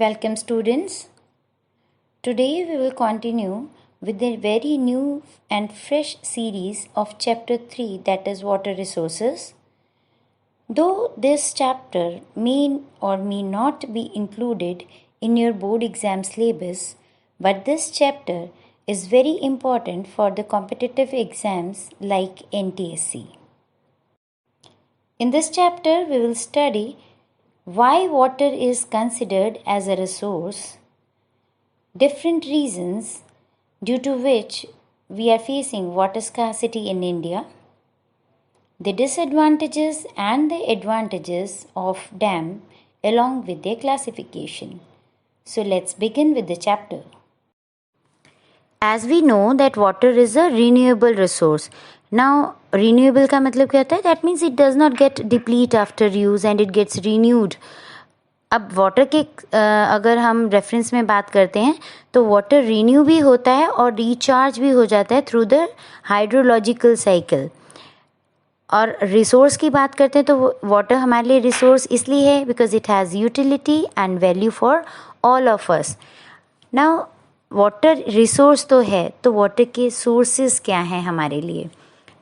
Welcome students. Today we will continue with a very new and fresh series of chapter 3, that is water resources. Though this chapter may or may not be included in your board exam syllabus, but this chapter is very important for the competitive exams like NTSC. In this chapter we will study why water is considered as a resource, different reasons due to which we are facing water scarcity in India, the disadvantages and the advantages of dam along with their classification. So let's begin with the chapter. As we know that water is a renewable resource. Now renewable का मतलब क्या होता है? That means it does not get deplete after use and it gets renewed. अब water के अगर हम reference में बात करते हैं तो वाटर रिन्यू भी होता है और रिचार्ज भी हो जाता है थ्रू द हाइड्रोलॉजिकल साइकिल. और रिसोर्स की बात करते हैं तो वाटर हमारे लिए रिसोर्स इसलिए है because it has utility and value for all of us. Now water resource तो है, तो वाटर के सोर्सेज क्या हैं हमारे लिए?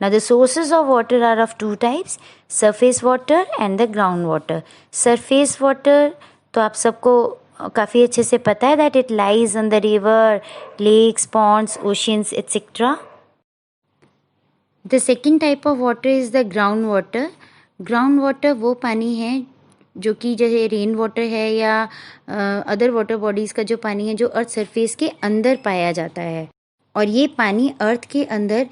Now the sources of water are of two types, surface water and the ground water. Surface water तो आप सबको काफ़ी अच्छे से पता है that it lies on the river, lakes, ponds, oceans, etc. The second type of water is the ground water. Ground water वो पानी है जो कि जैसे रेन वाटर है या अदर वाटर बॉडीज़ का जो पानी है जो अर्थ सरफेस के अंदर पाया जाता है. और ये पानी अर्थ के अंदर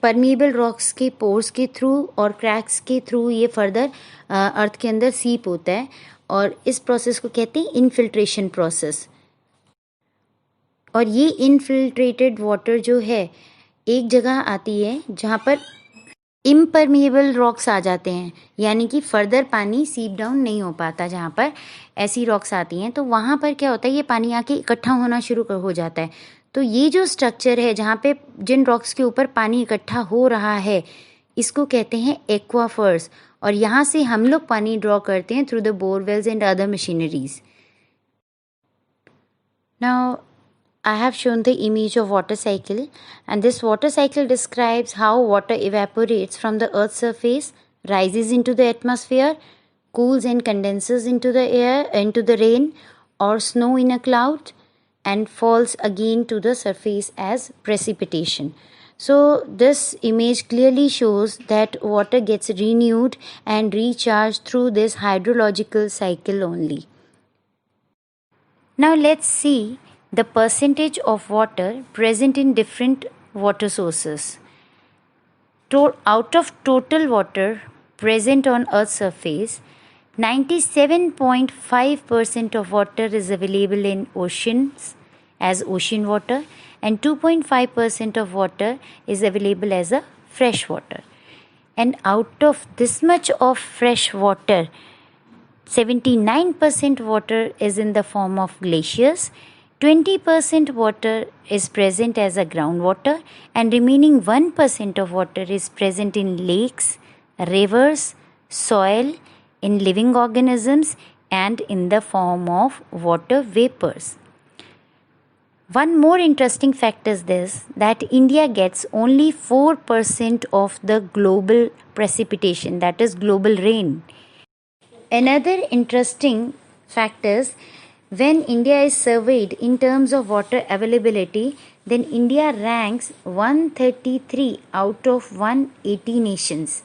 परमिएबल रॉक्स के पोर्स के थ्रू और क्रैक्स के थ्रू ये फर्दर अर्थ के अंदर सीप होता है और इस प्रोसेस को कहते हैं इनफिल्ट्रेशन प्रोसेस. और ये इनफिल्ट्रेटेड वाटर जो है एक जगह आती है जहाँ पर इम्परमिएबल रॉक्स आ जाते हैं, यानी कि फर्दर पानी सीप डाउन नहीं हो पाता. जहाँ पर ऐसी रॉक्स आती हैं तो वहाँ पर क्या होता है, ये पानी आके इकट्ठा होना शुरू हो जाता है. तो ये जो स्ट्रक्चर है जहाँ पे जिन रॉक्स के ऊपर पानी इकट्ठा हो रहा है इसको कहते हैं एक्वाफर्स. और यहाँ से हम लोग पानी ड्रॉ करते हैं through the borewells and other machineries. Now I have shown the image of water cycle, and this water cycle describes how water evaporates from the earth's surface, rises into the atmosphere, cools and condenses into the air, into the rain or snow in a cloud, and falls again to the surface as precipitation. So this image clearly shows that water gets renewed and recharged through this hydrological cycle only. Now let's see the percentage of water present in different water sources. Out of total water present on Earth's surface, 97.5% of water is available in oceans as ocean water and 2.5% of water is available as a fresh water. And out of this much of fresh water, 79% water is in the form of glaciers, 20% water is present as a groundwater, and remaining 1% of water is present in lakes, rivers, soil, in living organisms, and in the form of water vapors. One more interesting fact is this, that India gets only 4% of the global precipitation, that is global rain. Another interesting fact is, when India is surveyed in terms of water availability, then India ranks 133 out of 180 nations.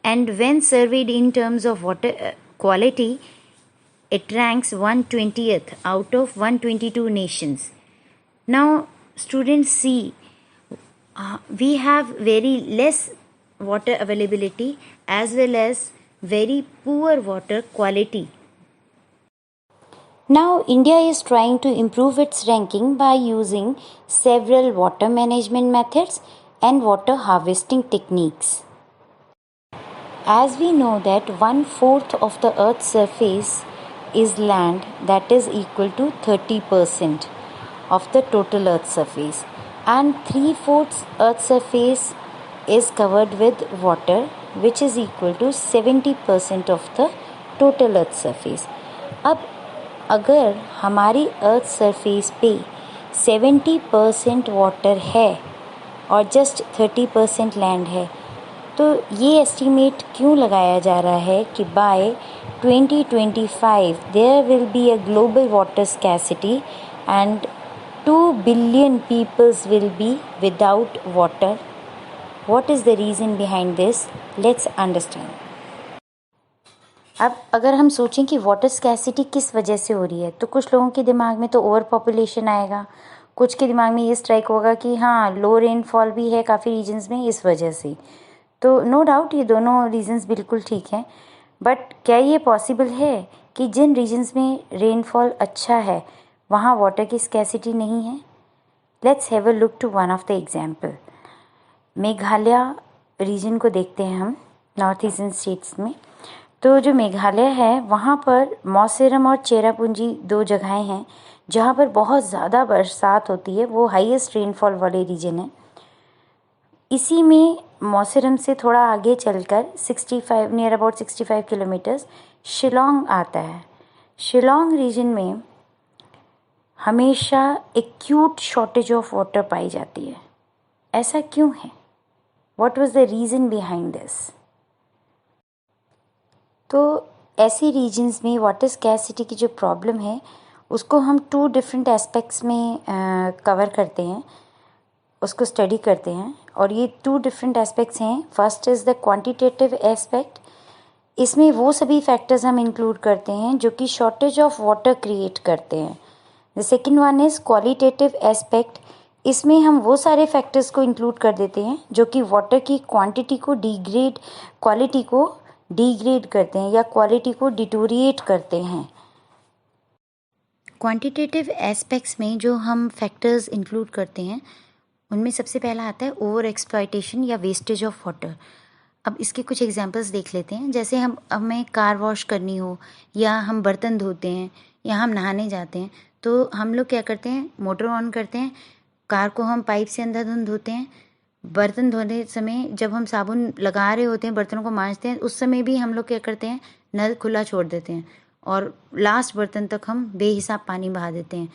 And when surveyed in terms of water quality, it ranks 120th out of 122 nations. Now students see, we have very less water availability as well as very poor water quality. Now India is trying to improve its ranking by using several water management methods and water harvesting techniques. As we know that 1/4 of the earth's surface is land, that is equal to 30% of the total earth's surface, and 3/4 earth's surface is covered with water, which is equal to 70% of the total earth's surface. अब अगर हमारी earth surface पे 70% water है और just 30% land है, तो ये estimate क्यों लगाया जा रहा है कि by 2025 there will be a global water scarcity and 2 billion peoples will be without water? What is the reason behind this? Let's understand. अब अगर हम सोचें कि वाटर स्कैसिटी किस वजह से हो रही है, तो कुछ लोगों के दिमाग में तो ओवर पॉपुलेशन आएगा, कुछ के दिमाग में ये स्ट्राइक होगा कि हाँ, लो रेनफॉल भी है काफ़ी रीजन्स में इस वजह से। तो नो डाउट ये दोनों रीजन्स बिल्कुल ठीक हैं, बट क्या ये पॉसिबल है कि जिन रीजन्स में रेनफॉल अच्छा है वहाँ वाटर की स्कैसिटी नहीं है? Let's have a look to one of the example. Meghalaya region को देखते हैं हम, नॉर्थ ईस्टर्न स्टेट्स में। तो जो मेघालय है वहाँ पर मौसेरम और चेरापूंजी 2 जगहें हैं जहाँ पर बहुत ज़्यादा बरसात होती है, वो हाईएस्ट रेनफॉल वाले रीजन है। इसी में मौसेरम से थोड़ा आगे चलकर 65 नियर अबाउट 65 किलोमीटर्स शिलोंग आता है। शिलोंग रीजन में हमेशा एक्यूट शॉर्टेज ऑफ वाटर पाई जाती है। ऐसा क्यों है? What was the reason behind this? तो ऐसे रीजन्स में वाटर स्कैसिटी की जो प्रॉब्लम है उसको हम 2 डिफरेंट एस्पेक्ट्स में कवर करते हैं, उसको स्टडी करते हैं, और ये 2 डिफरेंट एस्पेक्ट्स हैं। First is the quantitative aspect. इसमें वो सभी फैक्टर्स हम इंक्लूड करते हैं जो कि शॉर्टेज ऑफ वाटर क्रिएट करते हैं। The second one is qualitative aspect. इसमें हम वो सारे फैक्टर्स को इंक्लूड कर देते हैं जो कि वाटर की क्वांटिटी को क्वालिटी को डिग्रेड करते हैं या क्वालिटी को डिटोरिएट करते हैं। क्वांटिटेटिव एस्पेक्ट्स में जो हम फैक्टर्स इंक्लूड करते हैं उनमें सबसे पहला आता है ओवर एक्सप्लॉयटेशन या वेस्टेज ऑफ वाटर। अब इसके कुछ एग्जांपल्स देख लेते हैं। जैसे हमें कार वॉश करनी हो या हम बर्तन धोते हैं या हम नहाने जाते हैं, तो हम लोग क्या करते हैं, मोटर ऑन करते हैं, कार को हम पाइप से अंधाधुंध धोते हैं। बर्तन धोने समय जब हम साबुन लगा रहे होते हैं, बर्तनों को मांजते हैं, उस समय भी हम लोग क्या करते हैं, नल खुला छोड़ देते हैं और लास्ट बर्तन तक हम बेहिसाब पानी बहा देते हैं।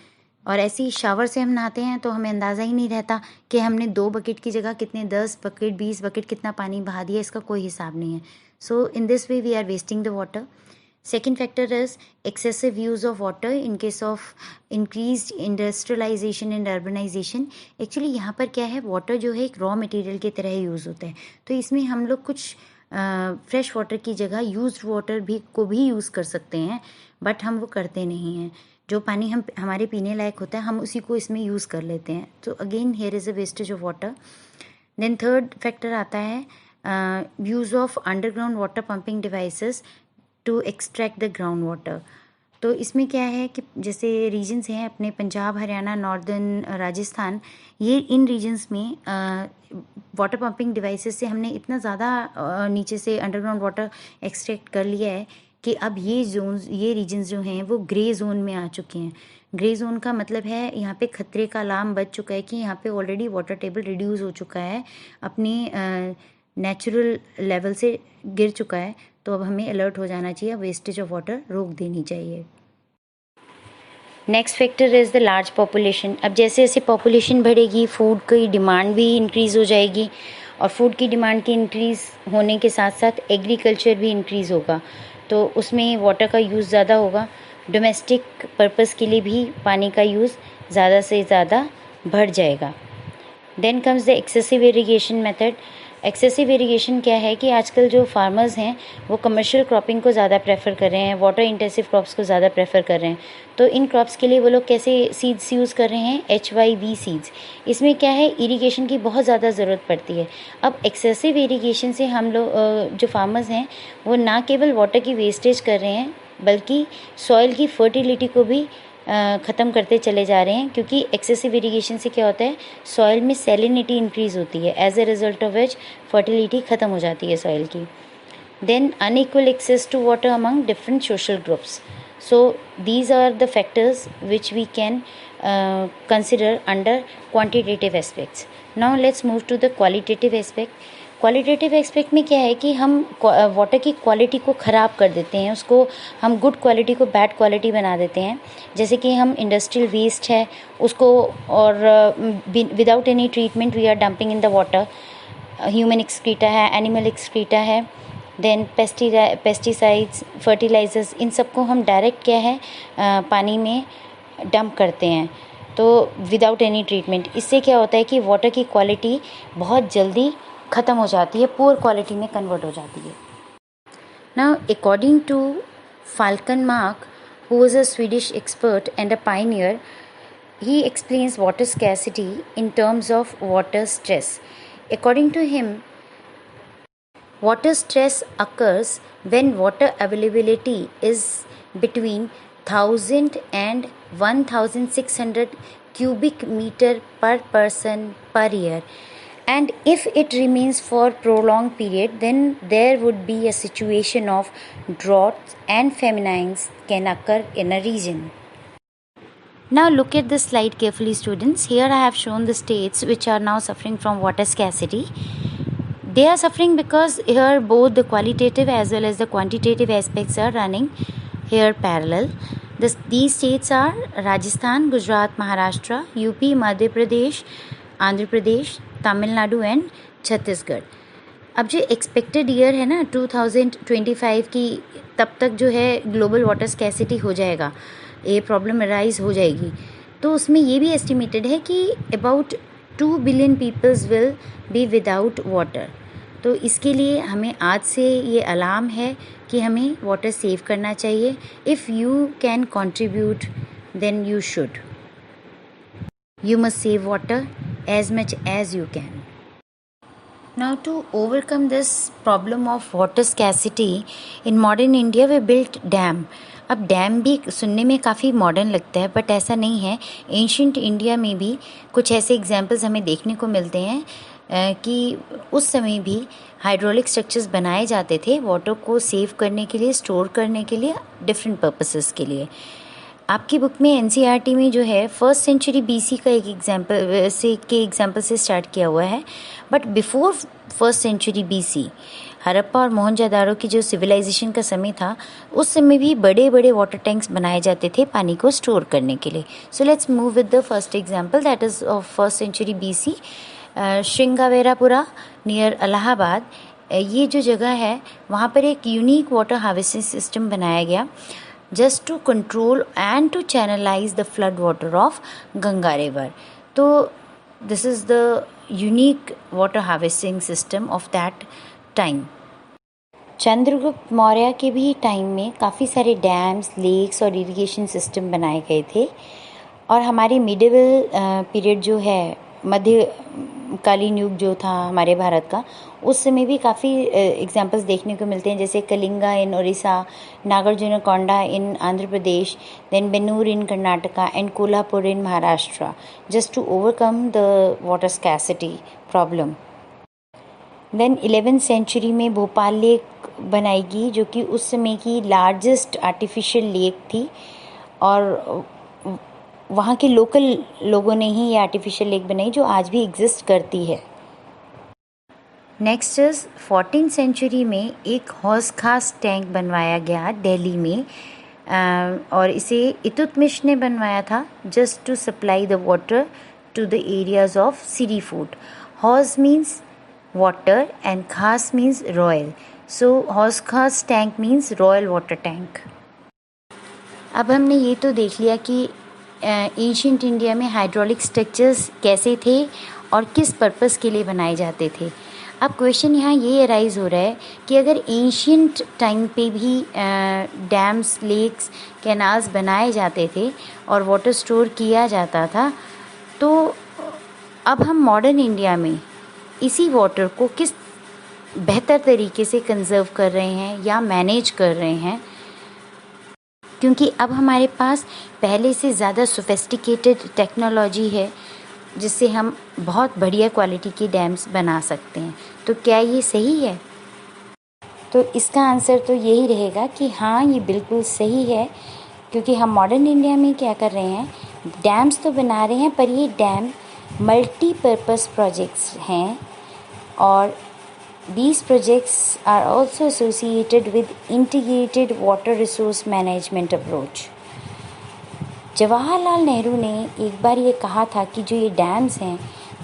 और ऐसे ही शावर से हम नहाते हैं तो हमें अंदाज़ा ही नहीं रहता कि हमने 2 बकेट की जगह कितने 10 बकेट 20 बकेट कितना पानी बहा दिया, इसका कोई हिसाब नहीं है। So in this way we are wasting the water. Second factor is excessive use of water in case of increased industrialization and urbanization. Actually यहाँ पर क्या है, वाटर जो है एक रॉ मटेरियल की तरह यूज़ होता है, तो इसमें हम लोग कुछ फ्रेश वाटर की जगह यूज्ड वाटर को भी यूज़ कर सकते हैं, बट हम वो करते नहीं हैं। जो पानी हमारे पीने लायक होता है हम उसी को इसमें यूज़ कर लेते हैं। तो again here is a wastage of water. Then third factor आता है use of underground water pumping devices to extract the ground water. तो इसमें क्या है कि जैसे रीजन्स हैं अपने पंजाब, हरियाणा, नॉर्दर्न राजस्थान, ये इन रीजन्स में वाटर पंपिंग डिवाइसेस से हमने इतना ज़्यादा नीचे से अंडरग्राउंड वाटर एक्सट्रैक्ट कर लिया है कि अब ये रीजन्स जो हैं वो ग्रे जोन में आ चुके हैं। ग्रे जोन का मतलब है यहाँ पे खतरे का अलार्म बज चुका है कि यहाँ पे ऑलरेडी वाटर टेबल रिड्यूस हो चुका है, अपने नेचुरल लेवल से गिर चुका है। तो अब हमें अलर्ट हो जाना चाहिए, वेस्टेज ऑफ वाटर रोक देनी चाहिए। Next factor is the large population. अब जैसे जैसे पॉपुलेशन बढ़ेगी फूड की डिमांड भी इंक्रीज़ हो जाएगी, और फूड की डिमांड के इंक्रीज़ होने के साथ साथ एग्रीकल्चर भी इंक्रीज़ होगा, तो उसमें वाटर का यूज़ ज़्यादा होगा। डोमेस्टिक पर्पज़ के लिए भी पानी का यूज़ ज़्यादा से ज़्यादा बढ़ जाएगा। Then comes the excessive irrigation method. Excessive irrigation क्या है कि आजकल जो फार्मर्स हैं वो कमर्शियल क्रॉपिंग को ज़्यादा प्रेफर कर रहे हैं, वाटर इंटेंसिव क्रॉप्स को ज़्यादा प्रेफर कर रहे हैं। तो इन क्रॉप्स के लिए वो लोग कैसे सीड्स यूज़ कर रहे हैं, HYV सीड्स। इसमें क्या है, इरिगेशन की बहुत ज़्यादा ज़रूरत पड़ती है। अब एक्सेसिव इरिगेशन से हम लोग जो फार्मर्स हैं वो ना केवल वाटर की वेस्टेज कर रहे हैं बल्कि सॉइल की फर्टिलिटी को भी ख़त्म करते चले जा रहे हैं, क्योंकि एक्सेसिव इरिगेशन से क्या होता है, सॉइल में सैलिनिटी इंक्रीज़ होती है, as a result of which fertility ख़त्म हो जाती है सॉइल की। Then unequal access to water among different social groups. So these are the factors which we can consider under quantitative aspects. Now let's move to the qualitative aspect. Qualitative aspect में क्या है कि हम water की quality को ख़राब कर देते हैं, उसको हम गुड क्वालिटी को बैड क्वालिटी बना देते हैं। जैसे कि हम इंडस्ट्रियल वेस्ट है उसको, और without any treatment we are dumping in the water. Human excreta है, एनिमल एक्सक्रीटा है, देन पेस्टिसाइड्स, फर्टिलाइजर्स, इन सबको हम डायरेक्ट क्या है पानी में डंप करते हैं, तो विदाउट एनी ट्रीटमेंट। इससे क्या होता है कि वाटर की क्वालिटी बहुत जल्दी ख़त्म हो जाती है, पुअर क्वालिटी में कन्वर्ट हो जाती है। Now according to Falkenmark, who was a Swedish expert and a pioneer, he explains water scarcity in terms of water stress. According to him, water stress occurs when water availability is between 1000 and 1600 cubic meter per person per year, and if it remains for prolonged period, then there would be a situation of droughts and famines can occur in a region. Now look at this slide carefully, students. Here I have shown the states which are now suffering from water scarcity. They are suffering because here both the qualitative as well as the quantitative aspects are running here parallel. These states are Rajasthan, Gujarat, Maharashtra, UP, Madhya Pradesh, Andhra Pradesh, Tamil Nadu and Chhattisgarh. अब जो expected year है ना 2025 की, तब तक जो है global water scarcity हो जाएगा, ये प्रॉब्लम अराइज हो जाएगी। तो उसमें ये भी एस्टिमेटेड है कि about 2 billion peoples will be without water. तो इसके लिए हमें आज से ये अलार्म है कि हमें वाटर सेव करना चाहिए। If you can contribute then you should, you must save water as much as you can. Now to overcome this problem of water scarcity in modern India we built dam. अब dam भी सुनने में काफ़ी modern लगता है, but ऐसा नहीं है। एंशिएंट इंडिया में भी कुछ ऐसे एग्जाम्पल्स हमें देखने को मिलते हैं कि उस समय भी हाइड्रोलिक स्ट्रक्चर्स बनाए जाते थे वाटर को सेव करने के लिए, स्टोर करने के लिए, डिफरेंट पर्पसेस के लिए। आपकी बुक में एनसीईआरटी में जो है 1st सेंचुरी बीसी का एक एग्जाम्पल से स्टार्ट किया हुआ है, but before 1st century BC Harappa और मोहनजोदाड़ो की जो सिविलाइजेशन का समय था, उस समय भी बड़े बड़े वाटर टैंक्स बनाए जाते थे पानी को स्टोर करने के लिए। So let's move with the first example, that is of 1st century BC. Shringaverapura near Allahabad, ये जो जगह है वहाँ पर एक यूनिक वाटर हार्वेस्टिंग सिस्टम बनाया गया just to control and to channelize the flood water of Ganga river. So this is the unique water harvesting system of that time. Chandragupta Maurya के भी टाइम में काफ़ी सारे डैम्स, लेक्स और इरिगेशन सिस्टम बनाए गए थे, और हमारे मिडिवल पीरियड जो है, मध्यकालीन युग जो था हमारे भारत का, उस समय भी काफ़ी एग्जाम्पल्स देखने को मिलते हैं, जैसे Kalinga in Orissa, Nagarjunakonda in Andhra Pradesh, then Bennur in Karnataka and Kolhapur in Maharashtra, just to overcome the water scarcity problem. Then 11th century में भोपाल लेक बनाएगी, जो कि उस समय की लार्जेस्ट आर्टिफिशियल लेक थी, और वहाँ के लोकल लोगों ने ही ये आर्टिफिशियल लेक बनाई जो आज भी एग्जिस्ट करती है। नेक्स्ट इज 14th सेंचुरी में एक हौज खास टैंक बनवाया गया दिल्ली में, और इसे इल्तुतमिश ने बनवाया था just to supply the water to the areas of Siri fort. हौज मीन्स वाटर एंड खास means royal, so Hauz Khas tank means royal water tank. अब हमने ये तो देख लिया कि एंशिएंट इंडिया में हाइड्रोलिक स्ट्रक्चर्स कैसे थे और किस पर्पस के लिए बनाए जाते थे। अब क्वेश्चन यहाँ ये अराइज हो रहा है कि अगर एंशिएंट टाइम पे भी डैम्स, लेक्स, कैनाल्स बनाए जाते थे और वाटर स्टोर किया जाता था, तो अब हम मॉडर्न इंडिया में इसी वाटर को किस बेहतर तरीके से कंजर्व कर रहे हैं या मैनेज कर रहे हैं, क्योंकि अब हमारे पास पहले से ज़्यादा सोफिस्टिकेटेड टेक्नोलॉजी है जिससे हम बहुत बढ़िया क्वालिटी की डैम्स बना सकते हैं। तो क्या ये सही है? तो इसका आंसर तो यही रहेगा कि हाँ, ये बिल्कुल सही है, क्योंकि हम मॉडर्न इंडिया में क्या कर रहे हैं, डैम्स तो बना रहे हैं, पर ये डैम मल्टीपर्पस प्रोजेक्ट्स हैं, और These projects are also associated with integrated water resource management approach. Jawaharlal Nehru ने एक बार ये कहा था कि जो ये डैम्स हैं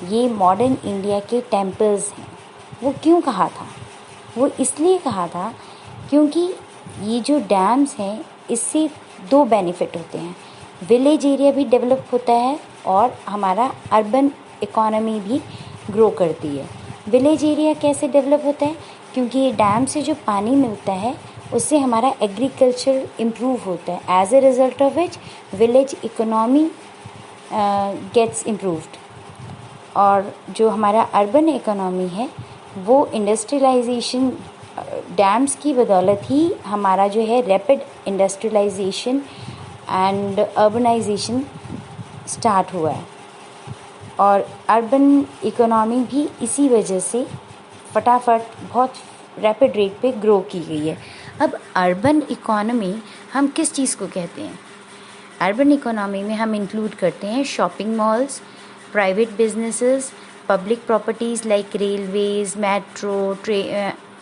ये मॉडर्न इंडिया के टेम्पल्स हैं। वो क्यों कहा था? वो इसलिए कहा था क्योंकि ये जो डैम्स हैं इससे दो बेनिफिट होते हैं। विलेज एरिया भी डेवलप होता है और हमारा अर्बन इकोनॉमी भी ग्रो करती है। विलेज एरिया कैसे डेवलप होता है? क्योंकि ये डैम से जो पानी मिलता है उससे हमारा एग्रीकल्चर इम्प्रूव होता है, as a result of which village economy gets improved. और जो हमारा अर्बन इकोनॉमी है वो इंडस्ट्रियलाइजेशन डैम्स की बदौलत ही हमारा जो है rapid industrialisation and urbanisation start हुआ है। और अर्बन इकोनॉमी भी इसी वजह से फटाफट बहुत रैपिड रेट पे ग्रो की गई है। अब अर्बन इकोनॉमी हम किस चीज़ को कहते हैं? अर्बन इकोनॉमी में हम इंक्लूड करते हैं shopping malls, private businesses, public properties like railways, metro,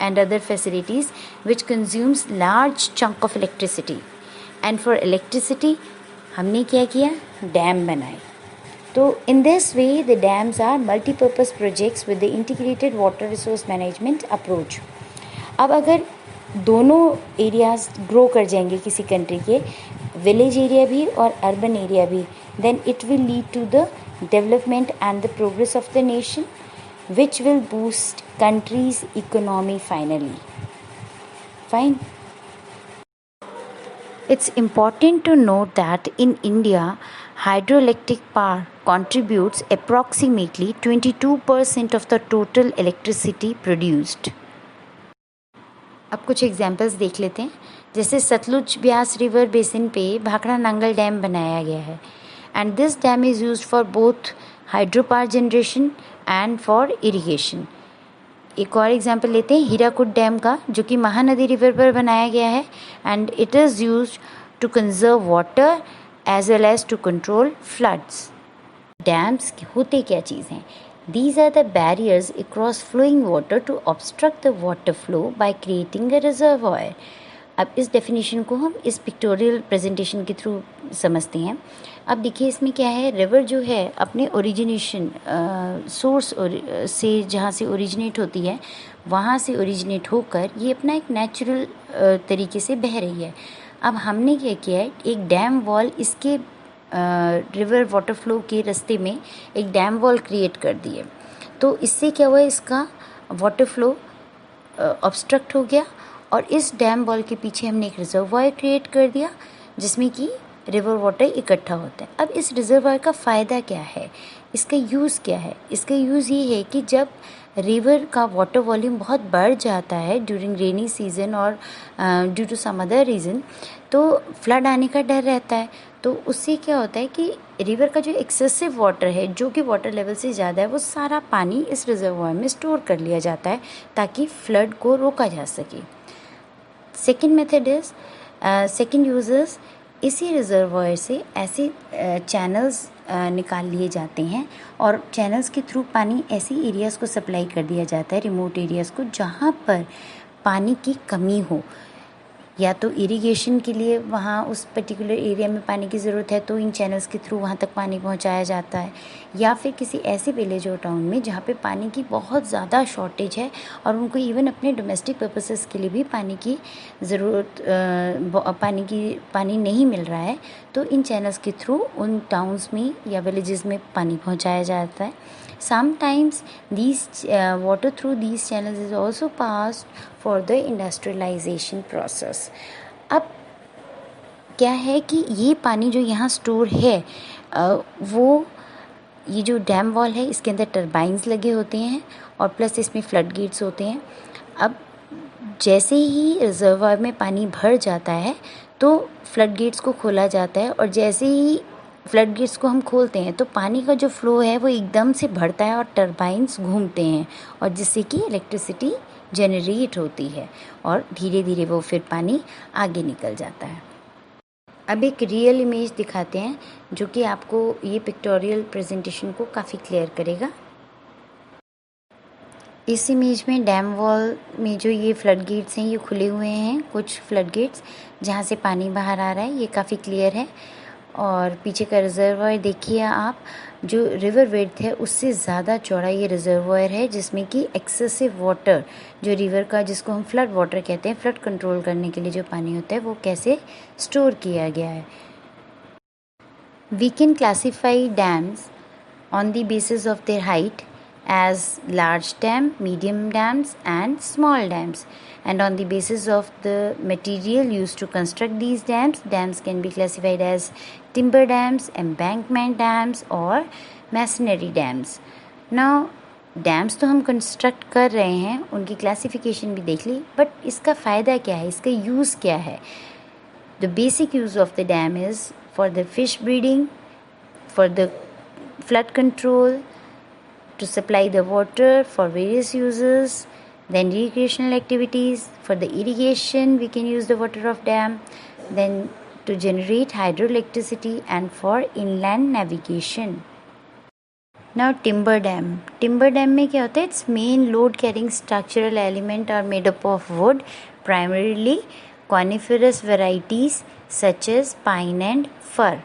and other facilities which consumes large chunk of electricity. And for electricity हमने क्या किया? डैम बनाए। तो in this way the dams are multi-purpose projects with the integrated water resource management approach. अब अगर दोनों areas grow कर जाएंगे किसी कंट्री के, विलेज एरिया भी और अर्बन एरिया भी, then it will lead to the development and the progress of the nation, which will boost country's economy finally. Fine. It's important to note that in India, hydroelectric power contributes approximately 22% of the total electricity produced. अब कुछ examples देख लेते हैं। जैसे Sutlej Beas river basin पे Bhakra Nangal dam बनाया गया है and this dam is used for both hydropower generation and for irrigation. एक और एग्जाम्पल लेते हैं हीराकुड डैम का, जो कि महानदी रिवर पर बनाया गया है and it is used to conserve water as well as to control floods. Dams होते क्या चीज़ हैं? These are the barriers across flowing water to obstruct the water flow by creating a reservoir. अब इस definition को हम इस pictorial presentation के through समझते हैं। अब देखिए इसमें क्या है, रिवर जो है अपने ओरिजिनेशन सोर्स से जहाँ से ओरिजिनेट होती है वहाँ से ओरिजिनेट होकर ये अपना एक नेचुरल तरीके से बह रही है। अब हमने क्या किया है, एक डैम वॉल इसके रिवर वाटर फ्लो के रास्ते में एक डैम वॉल क्रिएट कर दी है। तो इससे क्या हुआ, इसका वाटर फ्लो ऑब्स्ट्रक्ट हो गया और इस डैम वॉल के पीछे हमने एक रिजर्वायर क्रिएट कर दिया जिसमें कि रिवर वाटर इकट्ठा होता है। अब इस रिजर्वायर का फ़ायदा क्या है, इसका यूज़ क्या है? इसका यूज़ ये है कि जब रिवर का वाटर वॉल्यूम बहुत बढ़ जाता है ड्यूरिंग रेनी सीज़न और due to some other reason, तो फ्लड आने का डर रहता है। तो उससे क्या होता है कि रिवर का जो एक्सेसिव वाटर है, जो कि वाटर लेवल से ज़्यादा है, वो सारा पानी इस रिजर्वायर में स्टोर कर लिया जाता है ताकि फ्लड को रोका जा सके। Second method is second users, इसी रिजर्वायर से ऐसे चैनल्स निकाल लिए जाते हैं और चैनल्स के थ्रू पानी ऐसी एरियाज़ को सप्लाई कर दिया जाता है, रिमोट एरियाज़ को, जहाँ पर पानी की कमी हो, या तो इरिगेशन के लिए वहाँ उस पर्टिकुलर एरिया में पानी की ज़रूरत है तो इन चैनल्स के थ्रू वहाँ तक पानी पहुँचाया जाता है, या फिर किसी ऐसे विलेज और टाउन में जहाँ पे पानी की बहुत ज़्यादा शॉर्टेज है और उनको इवन अपने डोमेस्टिक पर्पसेस के लिए भी पानी की ज़रूरत पानी नहीं मिल रहा है, तो इन चैनल्स के थ्रू उन टाउन्स में या विलेजेस में पानी पहुँचाया जाता है। Sometimes these water through these channels is also passed for the industrialization process. अब क्या है कि ये पानी जो यहाँ स्टोर है वो ये जो डैम वॉल है इसके अंदर टरबाइंस लगे होते हैं और प्लस इसमें फ्लड गेट्स होते हैं। अब जैसे ही रिजर्वायर में पानी भर जाता है तो फ्लड गेट्स को खोला जाता है और जैसे ही फ्लड गेट्स को हम खोलते हैं तो पानी का जो फ्लो है वो एकदम से बढ़ता है और टरबाइंस घूमते हैं और जिससे कि इलेक्ट्रिसिटी जनरेट होती है और धीरे धीरे वो फिर पानी आगे निकल जाता है। अब एक रियल इमेज दिखाते हैं जो कि आपको ये पिक्टोरियल प्रेजेंटेशन को काफ़ी क्लियर करेगा। इस इमेज में डैम वॉल में जो ये फ्लड गेट्स हैं ये खुले हुए हैं, कुछ फ्लड गेट्स जहाँ से पानी बाहर आ रहा है, ये काफ़ी क्लियर है। और पीछे का रिजर्वायर देखिए आप, जो रिवर विड्थ है उससे ज़्यादा चौड़ा ये रिजर्वायर है, जिसमें कि एक्सेसिव वाटर जो रिवर का, जिसको हम फ्लड वाटर कहते हैं, फ्लड कंट्रोल करने के लिए जो पानी होता है वो कैसे स्टोर किया गया है। We can classify dams on the basis of their height as large dam, medium dams and small dams, and on the basis of the material used to construct these dams, dams can be classified as timber dams, embankment dams or masonry dams. Now dams तो हम construct कर रहे हैं, उनकी classification भी देख ली, but इसका फ़ायदा क्या है, इसका यूज़ क्या है। The basic use of the dam is for the fish breeding, for the flood control, to supply the water for various uses, then recreational activities. For the irrigation we can use the water of dam, then to generate hydroelectricity and for inland navigation. Now timber dam में क्या होता है, its main load carrying structural element are made up of wood, primarily coniferous varieties such as pine and fir.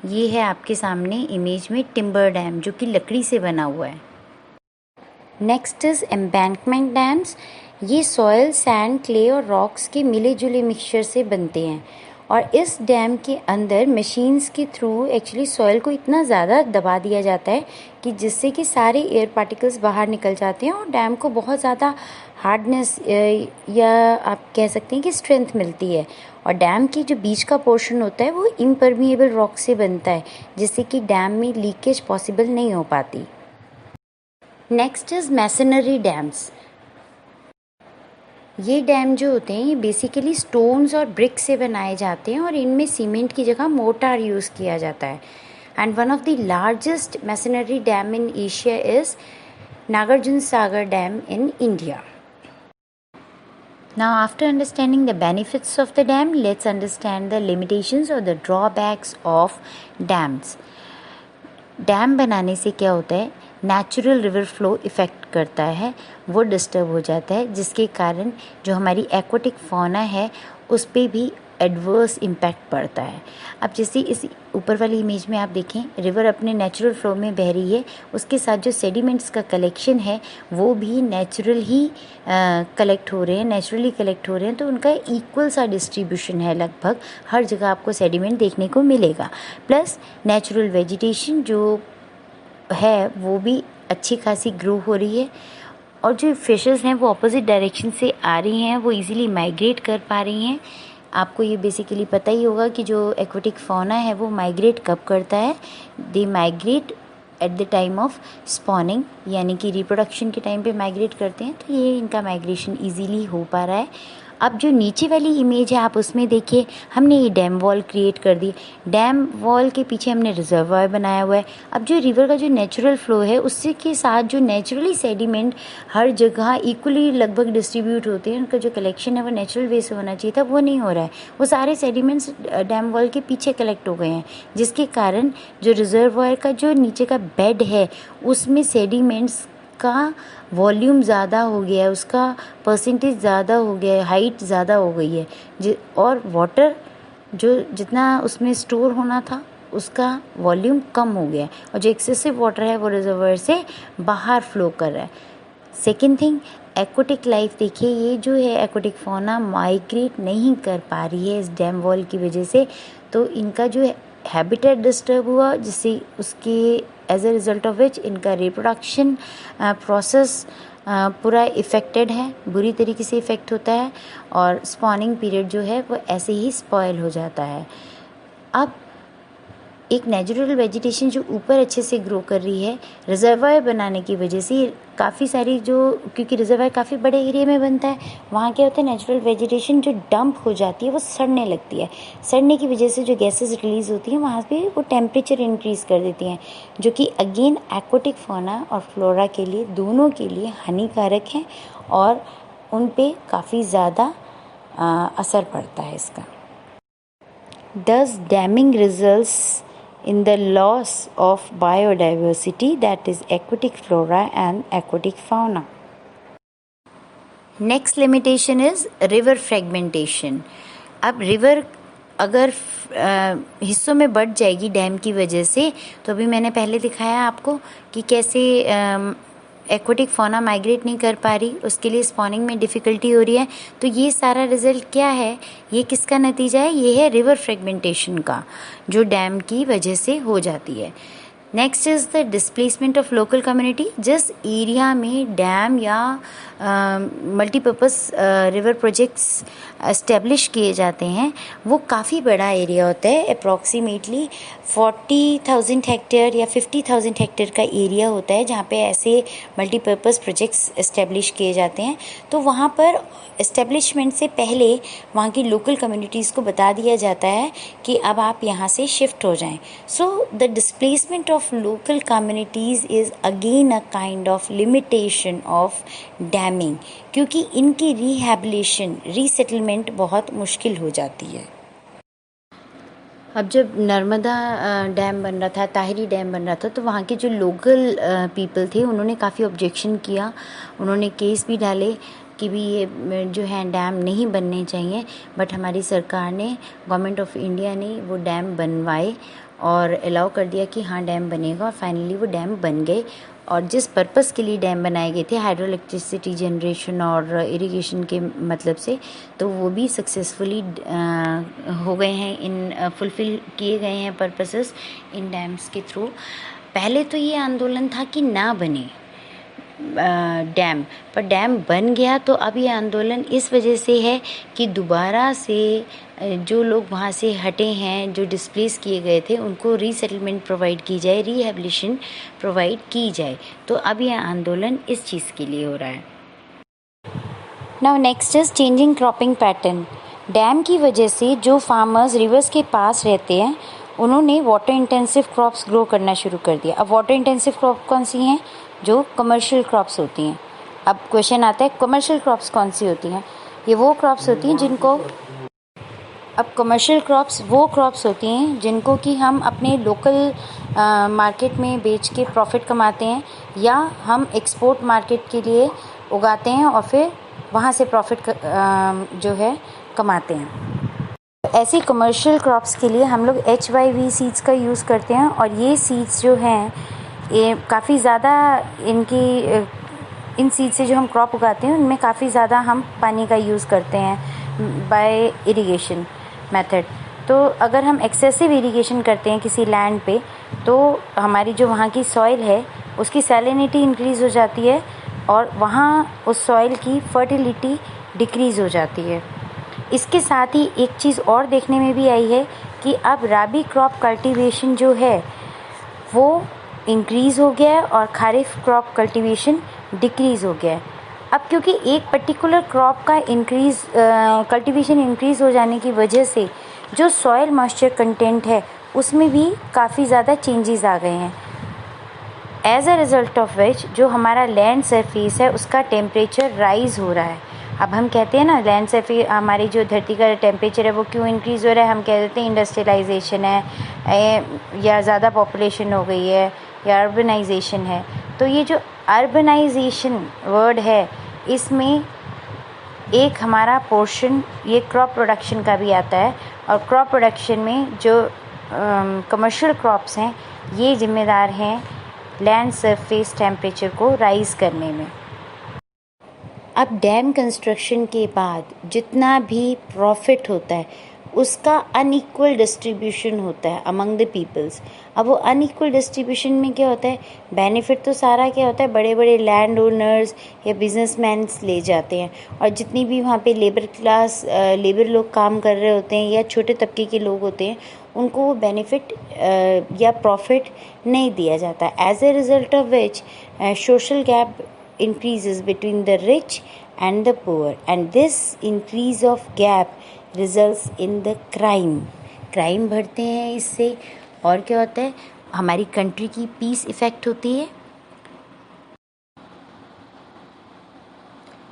ये है आपके सामने image में timber dam जो कि लकड़ी से बना हुआ है। Next is embankment dams. ये सॉयल, सैंड, क्ले और रॉक्स के मिले जुले मिक्सचर से बनते हैं और इस डैम के अंदर मशीन्स के थ्रू एक्चुअली सॉयल को इतना ज़्यादा दबा दिया जाता है कि जिससे कि सारे एयर पार्टिकल्स बाहर निकल जाते हैं और डैम को बहुत ज़्यादा हार्डनेस या आप कह सकते हैं कि स्ट्रेंथ मिलती है। और डैम की जो बीच का पोर्शन होता है वो इम्परमिएबल रॉक से बनता है, जिससे कि डैम में लीकेज पॉसिबल नहीं हो पाती। Next is masonry dams. ये डैम जो होते हैं ये बेसिकली स्टोन्स और ब्रिक से बनाए जाते हैं और इनमें सीमेंट की जगह मोर्टार यूज़ किया जाता है। And one of the largest masonry dam in Asia is Nagarjuna Sagar dam in India. Now, after understanding the benefits of the dam, let's understand the limitations or the drawbacks of dams. Dam बनाने से क्या होता है, natural river flow effect करता है, वो disturb हो जाता है, जिसके कारण जो हमारी एक्वाटिक फौना है उस पर भी एडवर्स इम्पैक्ट पड़ता है। अब जैसे इस ऊपर वाली इमेज में आप देखें, रिवर अपने नेचुरल फ्लो में बह रही है, उसके साथ जो सेडिमेंट्स का कलेक्शन है वो भी नेचुरली कलेक्ट हो रहे हैं, तो उनका इक्वल सा डिस्ट्रीब्यूशन है, लगभग हर जगह आपको सेडिमेंट देखने को मिलेगा। प्लस नेचुरल वेजिटेशन जो है वो भी अच्छी खासी ग्रो हो रही है और जो फिशेस हैं वो अपोजिट डायरेक्शन से आ रही हैं, वो इजीली माइग्रेट कर पा रही हैं। आपको ये बेसिकली पता ही होगा कि जो एक्वाटिक फौना है वो माइग्रेट कब करता है, they migrate at the time of spawning, यानी कि रिप्रोडक्शन के टाइम पे माइग्रेट करते हैं, तो ये इनका माइग्रेशन इजीली हो पा रहा है। अब जो नीचे वाली इमेज है आप उसमें देखिए, हमने ये डैम वॉल क्रिएट कर दी, डैम वॉल के पीछे हमने रिजर्वायर बनाया हुआ है। अब जो रिवर का जो नेचुरल फ्लो है उससे के साथ जो नेचुरली सेडिमेंट हर जगह इक्वली लगभग डिस्ट्रीब्यूट होते हैं, उनका जो कलेक्शन है वो नेचुरल वे से होना चाहिए था, वो नहीं हो रहा है। वो सारे सेडिमेंट्स डैम वॉल के पीछे कलेक्ट हो गए हैं, जिसके कारण जो रिजर्वायर का जो नीचे का बेड है उसमें सेडिमेंट्स का वॉल्यूम ज़्यादा हो गया है, उसका परसेंटेज ज़्यादा हो गया है, हाइट ज़्यादा हो गई है, और वाटर जो जितना उसमें स्टोर होना था उसका वॉल्यूम कम हो गया है और जो एक्सेसिव वाटर है वो रिजर्वायर से बाहर फ्लो कर रहा है। सेकेंड थिंग, एक्वाटिक लाइफ देखिए, ये जो है एक्वाटिक फौना माइग्रेट नहीं कर पा रही है इस डैम वॉल की वजह से, तो इनका जो हैबिटेट डिस्टर्ब हुआ, जिससे उसके as a result of which इनका रिप्रोडक्शन प्रोसेस पूरा इफ़ेक्टेड है, बुरी तरीके से इफ़ेक्ट होता है और स्पॉनिंग पीरियड जो है वो ऐसे ही स्पॉयल हो जाता है। अब एक नेचुरल वेजिटेशन जो ऊपर अच्छे से ग्रो कर रही है, रिजर्वायर बनाने की वजह से काफ़ी सारी क्योंकि रिजर्वायर काफ़ी बड़े एरिया में बनता है, वहाँ क्या होता है, नेचुरल वेजिटेशन जो डंप हो जाती है वो सड़ने लगती है। सड़ने की वजह से जो गैसेस रिलीज़ होती हैं वहाँ पे वो टेम्परेचर इंक्रीज़ कर देती हैं, जो कि अगेन एक्वाटिक फौना और फ्लोरा के लिए, दोनों के लिए हानिकारक हैं और उन पे काफ़ी ज़्यादा असर पड़ता है इसका। Thus damming results in the loss of biodiversity, that is aquatic flora and aquatic fauna. Next limitation is river fragmentation. अब रिवर अगर हिस्सों में बढ़ जाएगी डैम की वजह से, तो अभी मैंने पहले दिखाया आपको कि कैसे एक्वेटिक फौना माइग्रेट नहीं कर पा रही, उसके लिए स्पॉनिंग में डिफ़िकल्टी हो रही है। तो ये सारा रिजल्ट क्या है, ये किसका नतीजा है? ये है रिवर फ्रेगमेंटेशन का, जो डैम की वजह से हो जाती है। Next is the displacement of local community. जिस एरिया में डैम या मल्टीपर्पज़ रिवर प्रोजेक्ट्स इस्टेब्लिश किए जाते हैं वो काफ़ी बड़ा एरिया होता है, अप्रॉक्सीमेटली 40,000 हेक्टेयर या 50,000 हेक्टेयर का एरिया होता है जहाँ पे ऐसे मल्टीपर्पज़ प्रोजेक्ट्स इस्टेब्लिश किए जाते हैं। तो वहाँ पर इस्टेब्लिशमेंट से पहले वहाँ की लोकल कम्युनिटीज़ को बता दिया जाता है कि अब आप यहाँ से शिफ्ट हो जाएं। So the displacement of local communities is again a kind of limitation of damming, क्योंकि इनकी रिहैबिलिटेशन रीसेटलमेंट बहुत मुश्किल हो जाती है। अब जब नर्मदा डैम बन रहा था, ताहिरी डैम बन रहा था, तो वहाँ के जो लोकल पीपल थे उन्होंने काफ़ी ऑब्जेक्शन किया, उन्होंने केस भी डाले कि भी ये जो है डैम नहीं बनने चाहिए। बट हमारी सरकार ने, गवर्नमेंट ऑफ इंडिया ने वो डैम बनवाए और अलाउ कर दिया कि हाँ डैम बनेगा, और फाइनली वो डैम बन गए। और जिस पर्पस के लिए डैम बनाए गए थे, हाइड्रो इलेक्ट्रिसिटी जनरेशन और इरिगेशन के मतलब से, तो वो भी सक्सेसफुली हो गए हैं, इन फुलफ़िल किए गए हैं पर्पसेस इन डैम्स के थ्रू। पहले तो ये आंदोलन था कि ना बने डैम, पर डैम बन गया। तो अब ये आंदोलन इस वजह से है कि दोबारा से जो लोग वहाँ से हटे हैं, जो डिस्प्लेस किए गए थे, उनको रीसेटलमेंट प्रोवाइड की जाए, रिहेबिलिटेशन प्रोवाइड की जाए। तो अब ये आंदोलन इस चीज़ के लिए हो रहा है। Now next is changing cropping pattern. Dam की वजह से जो फार्मर्स रिवर्स के पास रहते हैं उन्होंने वाटर इंटेंसिव क्रॉप्स ग्रो करना शुरू कर दिया। अब वाटर इंटेंसिव क्रॉप कौन सी हैं? जो कमर्शियल क्रॉप्स होती हैं। अब क्वेश्चन आता है कमर्शियल क्रॉप्स कौन सी होती हैं? ये वो क्रॉप्स होती हैं जिनको, अब कमर्शियल क्रॉप्स वो क्रॉप्स होती हैं जिनको कि हम अपने लोकल मार्केट में बेच के प्रॉफिट कमाते हैं, या हम एक्सपोर्ट मार्केट के लिए उगाते हैं और फिर वहाँ से प्रॉफिट जो है कमाते हैं। ऐसी कमर्शियल क्रॉप्स के लिए हम लोग HYV सीड्स का यूज़ करते हैं, और ये सीड्स जो हैं ये काफ़ी ज़्यादा इन सीड से जो हम क्रॉप उगाते हैं उनमें काफ़ी ज़्यादा हम पानी का यूज़ करते हैं बाय इरिगेशन मेथड। तो अगर हम एक्सेसिव इरिगेशन करते हैं किसी लैंड पे, तो हमारी जो वहाँ की सॉइल है उसकी सैलिनिटी इंक्रीज़ हो जाती है और वहाँ उस सॉइल की फर्टिलिटी डिक्रीज़ हो जाती है। इसके साथ ही एक चीज़ और देखने में भी आई है कि अब राबी क्रॉप कल्टीवेशन जो है वो इंक्रीज़ हो गया है और खारिफ क्रॉप कल्टीवेशन डिक्रीज़ हो गया है। अब क्योंकि एक पर्टिकुलर क्रॉप का कल्टीवेशन इंक्रीज़ हो जाने की वजह से जो सॉइल मॉइस्चर कंटेंट है उसमें भी काफ़ी ज़्यादा चेंजेस आ गए हैं। As a result of which जो हमारा लैंड सरफेस है उसका टेम्परेचर राइज़ हो रहा है। अब हम कहते हैं ना लैंड सरफेस, हमारी जो धरती का टेम्परेचर है वो क्यों इंक्रीज़ हो रहा है? हम कह देते हैं इंडस्ट्रियलाइजेशन है, या ज़्यादा पॉपुलेशन हो गई है, या अर्बनाइजेशन है। तो ये जो अर्बनाइजेशन वर्ड है इसमें एक हमारा पोर्शन ये क्रॉप प्रोडक्शन का भी आता है, और क्रॉप प्रोडक्शन में जो कमर्शियल क्रॉप्स हैं ये जिम्मेदार हैं लैंड सरफेस टेम्परेचर को राइज़ करने में। अब डैम कंस्ट्रक्शन के बाद जितना भी प्रॉफिट होता है उसका अनइक्वल डिस्ट्रीब्यूशन होता है अमंग द पीपल्स। अब वो अनइक्वल डिस्ट्रीब्यूशन में क्या होता है, बेनिफिट तो सारा क्या होता है बड़े बड़े लैंड ओनर्स या बिजनेसमैन्स ले जाते हैं, और जितनी भी वहाँ पे लेबर लोग काम कर रहे होते हैं या छोटे तबके के लोग होते हैं उनको वो बेनिफिट या प्रॉफिट नहीं दिया जाता। As a result of which social gap increases between the rich and the poor, and this increase of gap results in the crime बढ़ते हैं इससे, और क्या होता है हमारी कंट्री की पीस इफ़ेक्ट होती है।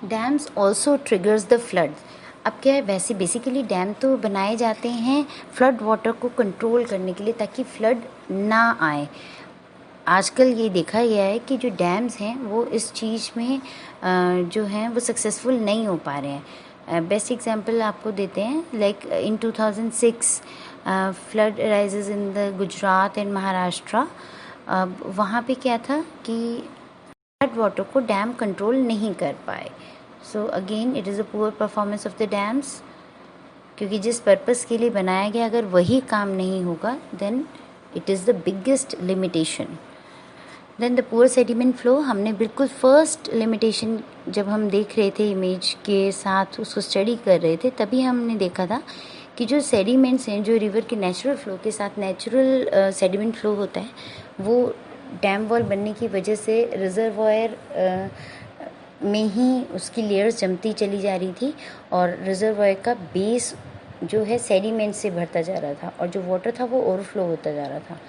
Dams also triggers the flood. अब क्या है, वैसे बेसिकली डैम तो बनाए जाते हैं फ्लड वाटर को कंट्रोल करने के लिए ताकि फ्लड ना आए। आजकल ये देखा गया है कि जो डैम्स हैं वो इस चीज़ में जो हैं वो सक्सेसफुल नहीं हो पा रहे हैं। बेस्ट एग्जांपल आपको देते हैं, like in 2006 flood rises in the Gujarat and Maharashtra. वहाँ पे क्या था कि फ्लड वाटर को डैम कंट्रोल नहीं कर पाए। So again it is a poor performance of the dams, क्योंकि जिस पर्पस के लिए बनाया गया अगर वही काम नहीं होगा then it is the biggest limitation. Then the poor sediment flow, हमने बिल्कुल फर्स्ट लिमिटेशन जब हम देख रहे थे इमेज के साथ उसको स्टडी कर रहे थे, तभी हमने देखा था कि जो सेडिमेंट्स हैं जो रिवर के नेचुरल फ्लो के साथ नेचुरल सेडिमेंट फ्लो होता है, वो डैम वॉल बनने की वजह से रिजर्वॉयर में ही उसकी लेयर्स जमती चली जा रही थी और रिजर्वॉयर का बेस जो है सेडिमेंट से भरता जा रहा था और जो वाटर था वो ओवरफ्लो होता जा रहा था।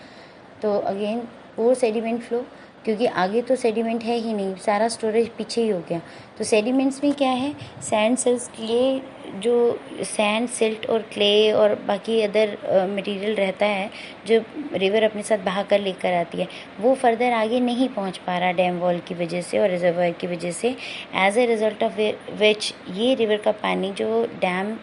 तो अगेन पुअर सेडिमेंट फ्लो, क्योंकि आगे तो सेडिमेंट है ही नहीं, सारा स्टोरेज पीछे ही हो गया। तो सेडिमेंट्स में क्या है, सैंड सिल्ट, क्ले, जो सैंड सिल्ट और क्ले और बाकी अदर मटेरियल रहता है जो रिवर अपने साथ बहा कर लेकर आती है, वो फर्दर आगे नहीं पहुंच पा रहा डैम वॉल की वजह से और रिजर्वायर की वजह से। As a result of which ये रिवर का पानी जो डैम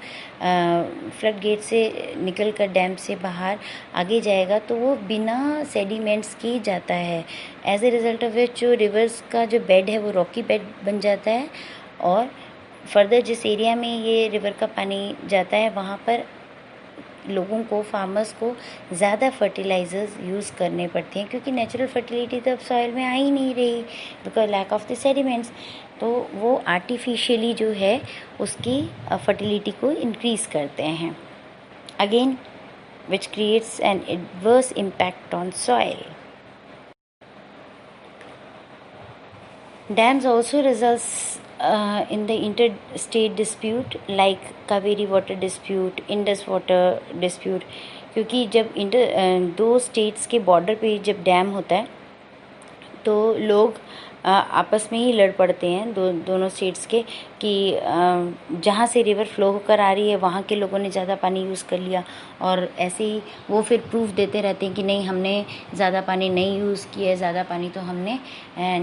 फ्लड गेट से निकल कर डैम से बाहर आगे जाएगा तो वो बिना सेडिमेंट्स के जाता है। As a result of which जो रिवर्स का जो बेड है वो रॉकी बेड बन जाता है और फर्दर जिस एरिया में ये रिवर का पानी जाता है वहाँ पर लोगों को, फार्मर्स को ज़्यादा फर्टिलाइजर्स यूज़ करने पड़ते हैं, क्योंकि नेचुरल फर्टिलिटी तो सॉइल में आ ही नहीं रही because lack of the sediments. तो वो आर्टिफिशियली जो है उसकी फर्टिलिटी को इंक्रीज़ करते हैं, again which creates an adverse impact on soil. Dams also results in the interstate dispute like Kaveri water dispute, Indus water dispute, क्योंकि जब दो स्टेट्स के बॉर्डर पे जब डैम होता है तो लोग आपस में ही लड़ पड़ते हैं दोनों स्टेट्स के कि जहाँ से रिवर फ्लो होकर आ रही है वहाँ के लोगों ने ज़्यादा पानी यूज़ कर लिया और ऐसे ही वो फिर प्रूफ देते रहते हैं कि नहीं, हमने ज़्यादा पानी नहीं यूज़ किया है, ज़्यादा पानी तो हमने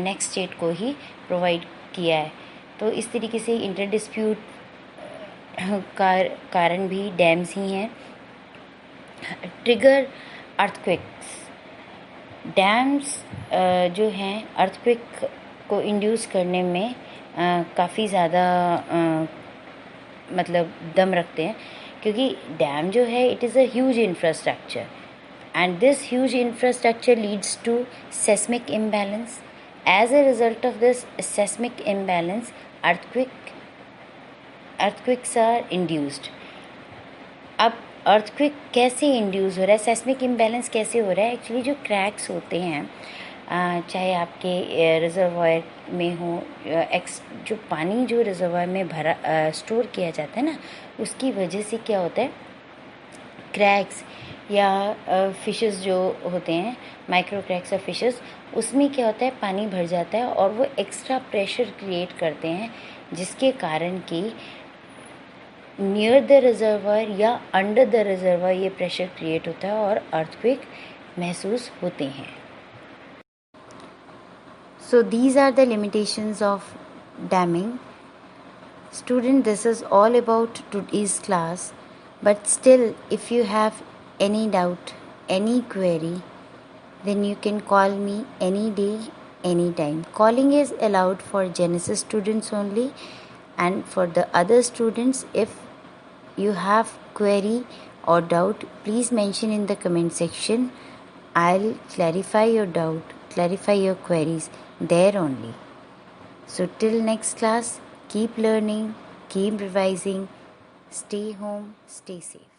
नेक्स्ट स्टेट को ही प्रोवाइड किया है। तो इस तरीके से इंटर डिस्प्यूट का कारण भी डैम्स ही हैं। ट्रिगर अर्थक्वेक्स, डैम्स जो हैं अर्थक्वेक को इंड्यूस करने में काफ़ी ज़्यादा मतलब दम रखते हैं, क्योंकि डैम जो है it is a huge infrastructure and this huge infrastructure leads to seismic imbalance. As a result of this seismic imbalance earthquakes are induced. अब अर्थक्वेक कैसे इंड्यूस हो रहा है, सेस्मिक इम्बैलेंस कैसे हो रहा है? एक्चुअली जो क्रैक्स होते हैं चाहे आपके रिजर्वायर में हो, जो पानी जो रिजर्वायर में भरा स्टोर किया जाता है ना, उसकी वजह से क्या होता है, क्रैक्स या फिशेस जो होते हैं, माइक्रो क्रैक्स और फिशेस, उसमें क्या होता है, पानी भर जाता है और वो एक्स्ट्रा प्रेशर क्रिएट करते हैं, जिसके कारण कि नियर द रिजर्वायर या अंडर द रिजर्वायर ये प्रेशर क्रिएट होता है और अर्थक्वेक महसूस होते हैं। So these are the limitations of damming. Student, this is all about today's class, but still if you have any doubt, any query, then you can call me any day, anytime. Calling is allowed for Genesis students only, and for the other students, if you have query or doubt, please mention in the comment section. I'll clarify your doubt, clarify your queries there only. So till next class, keep learning, keep revising, stay home, stay safe.